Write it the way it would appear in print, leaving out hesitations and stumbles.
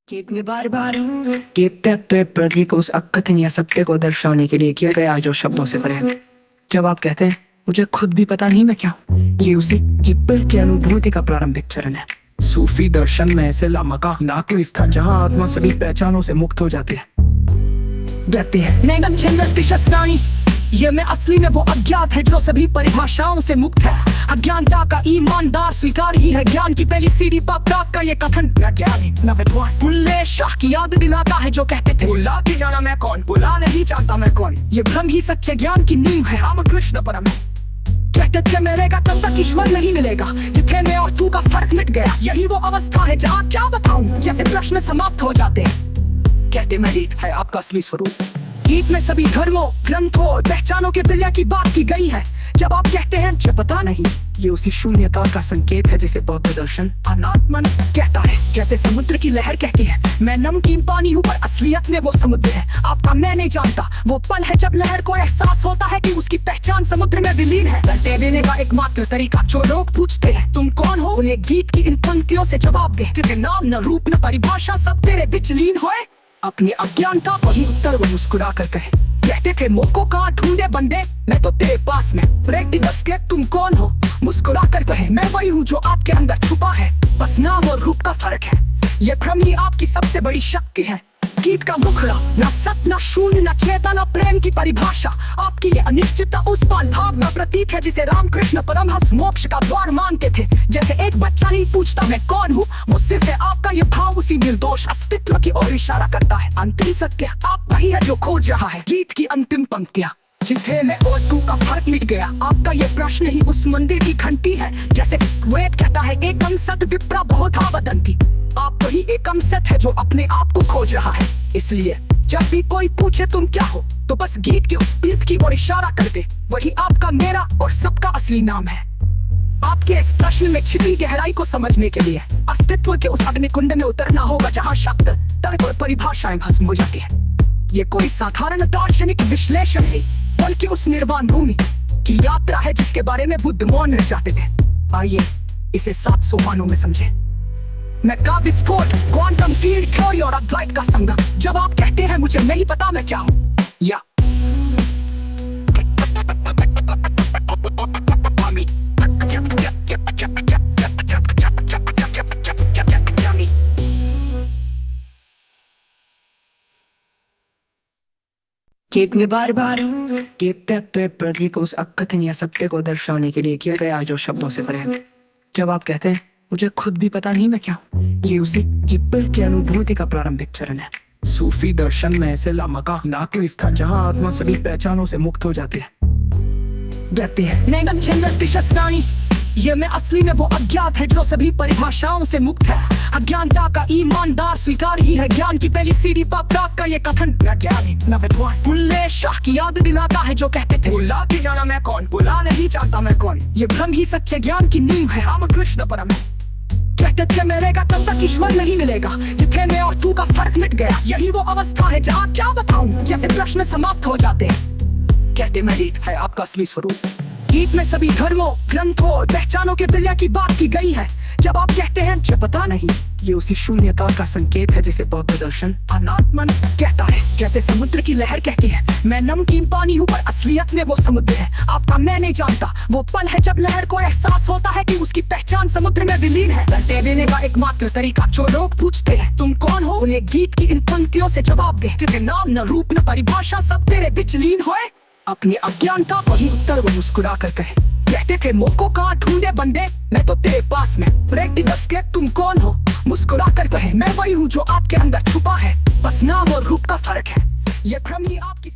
कितने बार कितने प्रतीक उस अकथनीय सत्य को दर्शाने के लिए किया गया जो शब्दों से परे है। जब आप कहते हैं मुझे खुद भी पता नहीं मैं क्या हूँ, ये उसी किब्बल की अनुभूति का प्रारंभिक चरण है। सूफी दर्शन में ऐसे लामका नाकली स्थान जहाँ आत्मा सभी पहचानों से मुक्त हो जाती है। कहते हैं ये मैं असली में वो अज्ञात है जो सभी परिभाषाओं से मुक्त है। अज्ञानता का ईमानदार स्वीकार ही है ज्ञान की पहली सीढ़ी। पाप का ये कथन बुल्ले शाह की याद दिलाता है जो कहते थे बुला के जाना मैं कौन, बुला नहीं जानता मैं कौन। ये भ्रम ही सच्चे ज्ञान की नींव है। रामकृष्ण परम कहते थे मेरेगा तब तक ईश्वर नहीं मिलेगा जिथे मैं और तू का फर्क मिट गया। यही वो अवस्था है जहाँ क्या बताऊं जैसे प्रश्न समाप्त हो जाते हैं। कहते मैं रीत है आपका असली स्वरूप। गीत में सभी धर्मों ग्रंथों पहचानों के विलय की बात की गई है। जब आप कहते हैं मुझे पता नहीं, ये उसी शून्यता का संकेत है जिसे बौद्ध दर्शन अनात्मन कहता है। जैसे समुद्र की लहर कहती है मैं नमकीन पानी हूँ पर असलियत में वो समुद्र है। आपका मैं नहीं जानता वो पल है जब लहर को एहसास होता है कि उसकी पहचान समुद्र में विलीन है। रटे देने का एकमात्र तरीका जो लोग पूछते हैं तुम कौन हो, उन्हें गीत की इन पंक्तियों से जवाब दे जिन्हें नाम न रूप न परिभाषा सब तेरे विचलीन होए। अपनी अज्ञानता पर ही उत्तर वो मुस्कुरा कर कहे। कहते थे मोको कहाँ ढूंढे बंदे मैं तो तेरे पास में। प्रैक्टिकस के तुम कौन हो, मुस्कुरा कर कहे मैं वही हूँ जो आपके अंदर छुपा है। बस नाम और रूप का फर्क है। ये भ्रम ही आपकी सबसे बड़ी शक्ति है। गीत का मुखड़ा न सत्य न शून्य न चेतना प्रेम की परिभाषा। आपकी ये अनिश्चितता उस पाल भाव का प्रतीक है जिसे रामकृष्ण परमहंस मोक्ष का द्वार मानते थे। जैसे एक बच्चा नहीं पूछता मैं कौन हूँ, वो सिर्फ है आपका ये भाव उसी निर्दोष अस्तित्व की ओर इशारा करता है। अंतिम सत्य आप वही है जो खोज रहा है। गीत की अंतिम पंक्तियाँ जिथे मैं और तू का फर्क मिट गया। आपका ये प्रश्न ही उस मंदिर की घंटी है। जैसे वेद कहता है एकम सत विप्रा बहुत वदंती। आप वही एकम सत है जो अपने आप को खोज रहा है। इसलिए जब भी कोई पूछे तुम क्या हो तो बस गीत के उस पीठ की ओर इशारा कर दे। वही आपका मेरा और सबका असली नाम है। आपके इस प्रश्न में छिपी गहराई को समझने के लिए अस्तित्व के उस अग्निकुंड में उतरना होगा जहाँ शब्द तर्क और परिभाषाएं भस्म हो जाती है। ये कोई साधारण दार्शनिक विश्लेषण नहीं बल्कि उस निर्वाण भूमि की यात्रा है जिसके बारे में बुद्ध मौन रह जाते थे। आइए इसे 7 सोपानों में समझे। मैं का विस्फोट क्वांटम फील्ड थ्योरी और अद्वैत का संगम। जब आप कहते हैं मुझे नहीं पता मैं क्या हूँ, या कितने बार कितने प्रतीक उस अकथनीय सत्य को दर्शाने के लिए किया गया जो शब्दों से परे है। जब आप कहते हैं मुझे खुद भी पता नहीं मैं क्या हूँ, ये उसी किब्बल की अनुभूति का प्रारंभिक चरण है। सूफी दर्शन में ऐसे लामका नाकली स्थान जहाँ आत्मा सभी पहचानों से मुक्त हो जाती है। कहते हैं ये मैं असली में वो अज्ञात है जो सभी परिभाषाओं से मुक्त है। अज्ञानता का ईमानदार स्वीकार ही है ज्ञान की पहली सीढ़ी। पाप का ये कथन बुल्ले शाह की याद दिलाता है जो कहते थे बुला के जाना मैं कौन, बुला नहीं जानता मैं कौन। ये भ्रम ही सच्चे ज्ञान की नींव है। रामकृष्ण परम कहते थे मेरेगा तब तक ईश्वर नहीं मिलेगा जिथे मैं और तू का फर्क मिट गया। यही वो अवस्था है जहाँ क्या बताऊं जैसे प्रश्न समाप्त हो जाते हैं। कहते मैं रीत है आपका असली स्वरूप। गीत में सभी धर्मों ग्रंथों पहचानों के विलय की बात की गई है। जब आप कहते हैं मुझे पता नहीं, ये उसी शून्यता का संकेत है जिसे बौद्ध दर्शन अनात्मन कहता है। जैसे समुद्र की लहर कहती है मैं नमकीन पानी हूँ पर असलियत में वो समुद्र है। आपका मैं नहीं जानता वो पल है जब लहर को एहसास होता है कि उसकी पहचान समुद्र में विलीन है। रटे देने का एकमात्र तरीका जो लोग पूछते हैं तुम कौन हो, उन्हें गीत की इन पंक्तियों से जवाब दे जिन्हें नाम न रूप न परिभाषा सब तेरे विचलीन होए। अपनी अज्ञानता पर ही उत्तर वो मुस्कुरा कर कहे। कहते थे मोको कहाँ ढूंढे बंदे मैं तो तेरे पास में। प्रैक्टिकस के तुम कौन हो, मुस्कुरा कर कहे मैं वही हूँ जो आपके अंदर छुपा है। बस नाम और रूप का फर्क है। ये भ्रम ही आपकी